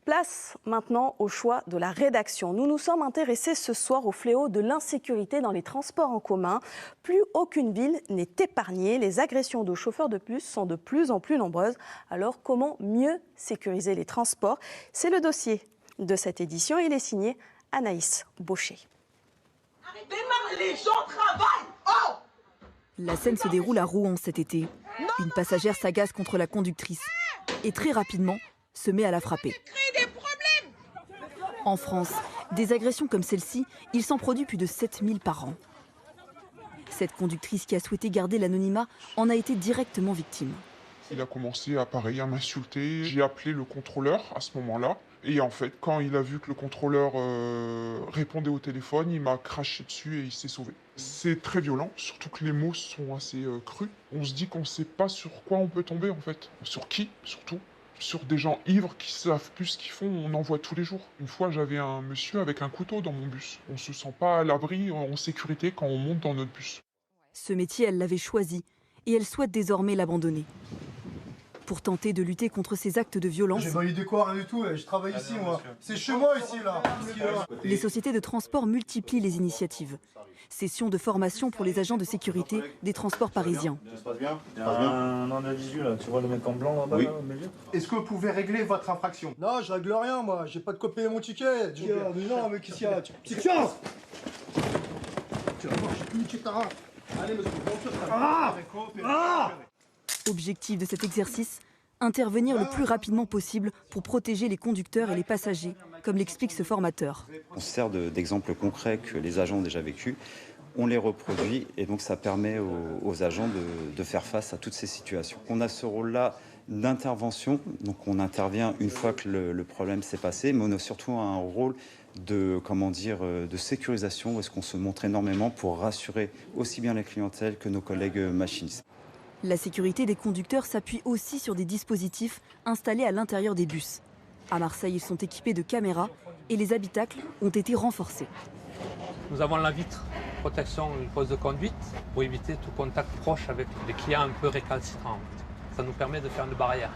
Place maintenant au choix de la rédaction. Nous nous sommes intéressés ce soir au fléau de l'insécurité dans les transports en commun. Plus aucune ville n'est épargnée. Les agressions de chauffeurs de bus sont de plus en plus nombreuses. Alors comment mieux sécuriser les transports? C'est le dossier de cette édition. Il est signé Anaïs Baucher. Les gens travaillent. Oh! La scène se déroule à Rouen cet été. Une passagère s'agace contre la conductrice et très rapidement se met à la frapper. En France, des agressions comme celle-ci, il s'en produit plus de 7000 par an. Cette conductrice qui a souhaité garder l'anonymat en a été directement victime. Il a commencé à m'insulter. J'ai appelé le contrôleur à ce moment-là. Et en fait, quand il a vu que le contrôleur répondait au téléphone, il m'a craché dessus et il s'est sauvé. C'est très violent, surtout que les mots sont assez crus. On se dit qu'on ne sait pas sur quoi on peut tomber en fait. Sur qui surtout. Sur des gens ivres qui savent plus ce qu'ils font, on en voit tous les jours. Une fois, j'avais un monsieur avec un couteau dans mon bus. On ne se sent pas à l'abri, en sécurité quand on monte dans notre bus. Ce métier, elle l'avait choisi et elle souhaite désormais l'abandonner. Pour tenter de lutter contre ces actes de violence, j'ai validé quoi, rien du tout, je travaille ici moi. C'est chez moi ici là. Les sociétés de transport multiplient les initiatives. Sessions de formation pour les agents de sécurité des transports parisiens. Ça se passe bien? On en a 18 là, tu vois le mec en blanc là-bas? Oui. Là, au milieu. Est-ce que vous pouvez régler votre infraction? Non, je règle rien moi, j'ai pas de quoi payer mon ticket. Mais non, mais qu'est-ce qu'il y a? Petite chance! Tu vas voir, je niquer ta race. Allez monsieur, Objectif de cet exercice, intervenir le plus rapidement possible pour protéger les conducteurs et les passagers, comme l'explique ce formateur. On se sert d'exemples concrets que les agents ont déjà vécus, on les reproduit et donc ça permet aux agents de faire face à toutes ces situations. On a ce rôle-là d'intervention, donc on intervient une fois que le problème s'est passé, mais on a surtout un rôle de sécurisation où est-ce qu'on se montre énormément pour rassurer aussi bien la clientèle que nos collègues machinistes. La sécurité des conducteurs s'appuie aussi sur des dispositifs installés à l'intérieur des bus. À Marseille, ils sont équipés de caméras et les habitacles ont été renforcés. Nous avons la vitre, protection, une pose de conduite pour éviter tout contact proche avec des clients un peu récalcitrants. Ça nous permet de faire une barrière.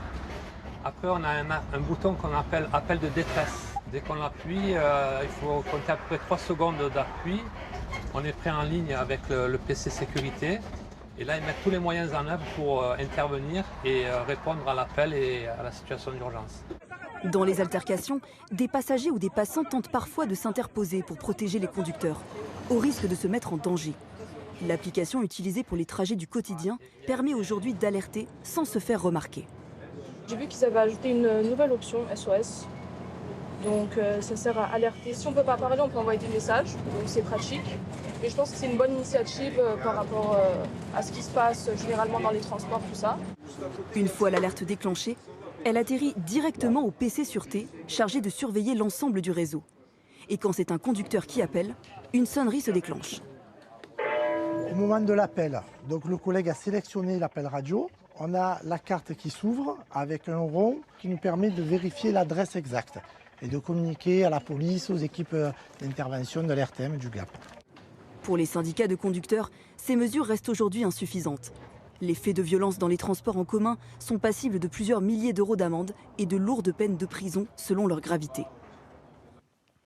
Après, on a un bouton qu'on appelle appel de détresse. Dès qu'on appuie, il faut compter à peu près 3 secondes d'appui. On est prêt en ligne avec le PC sécurité. Et là, ils mettent tous les moyens en œuvre pour intervenir et répondre à l'appel et à la situation d'urgence. Dans les altercations, des passagers ou des passants tentent parfois de s'interposer pour protéger les conducteurs, au risque de se mettre en danger. L'application utilisée pour les trajets du quotidien permet aujourd'hui d'alerter sans se faire remarquer. J'ai vu qu'ils avaient ajouté une nouvelle option SOS. Donc ça sert à alerter. Si on ne peut pas parler, on peut envoyer des messages, donc c'est pratique. Et je pense que c'est une bonne initiative par rapport à ce qui se passe généralement dans les transports, tout ça. Une fois l'alerte déclenchée, elle atterrit directement au PC Sûreté, chargé de surveiller l'ensemble du réseau. Et quand c'est un conducteur qui appelle, une sonnerie se déclenche. Au moment de l'appel, donc le collègue a sélectionné l'appel radio. On a la carte qui s'ouvre avec un rond qui nous permet de vérifier l'adresse exacte et de communiquer à la police, aux équipes d'intervention de l'RTM du GAP. Pour les syndicats de conducteurs, ces mesures restent aujourd'hui insuffisantes. Les faits de violence dans les transports en commun sont passibles de plusieurs milliers d'euros d'amende et de lourdes peines de prison selon leur gravité.